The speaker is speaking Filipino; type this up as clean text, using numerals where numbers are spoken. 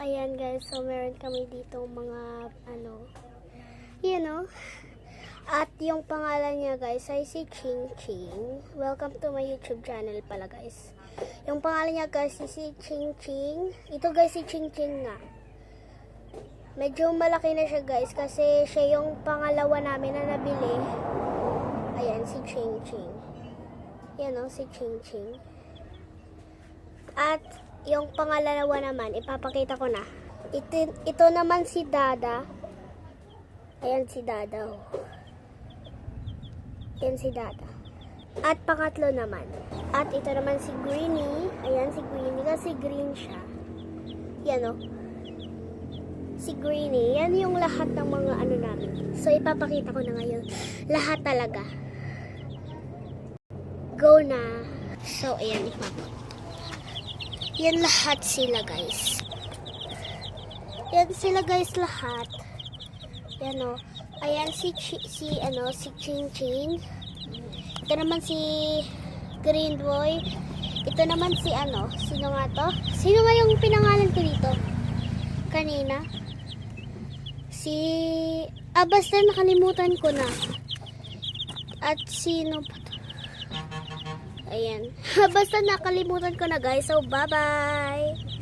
Ayan guys, so meron kami dito mga at yung pangalan niya guys ay si Ching Ching. Welcome to my YouTube channel pala guys. Yung pangalan niya guys si Ching Ching. Ito guys si Ching Ching nga. Medyo malaki na siya guys kasi siya yung pangalawa namin na nabili. Ayan si Ching Ching. Yan o, si Ching Ching. At yung pangalawa naman, ipapakita ko na. Ito naman si Dada. Ayan si Dada. Oh. Ayan si Dada. At pangatlo naman. At ito naman si Greenie. Ayan si Greenie kasi green siya. Yan o. Si Greenie. Yan yung lahat ng mga namin. So ipapakita ko na ngayon. Lahat talaga. Go na. So ayan ipapakita. Yan lahat sila guys. Yan sila guys lahat. Yan o. Ayan si Ching Ching. Ito naman si Green Boy. Ito naman si sino nga to? Sino nga yung pinangalan ko dito? Kanina. Basta nakalimutan ko na. At sino pa to? Ayan. Basta nakalimutan ko na guys. So, bye-bye!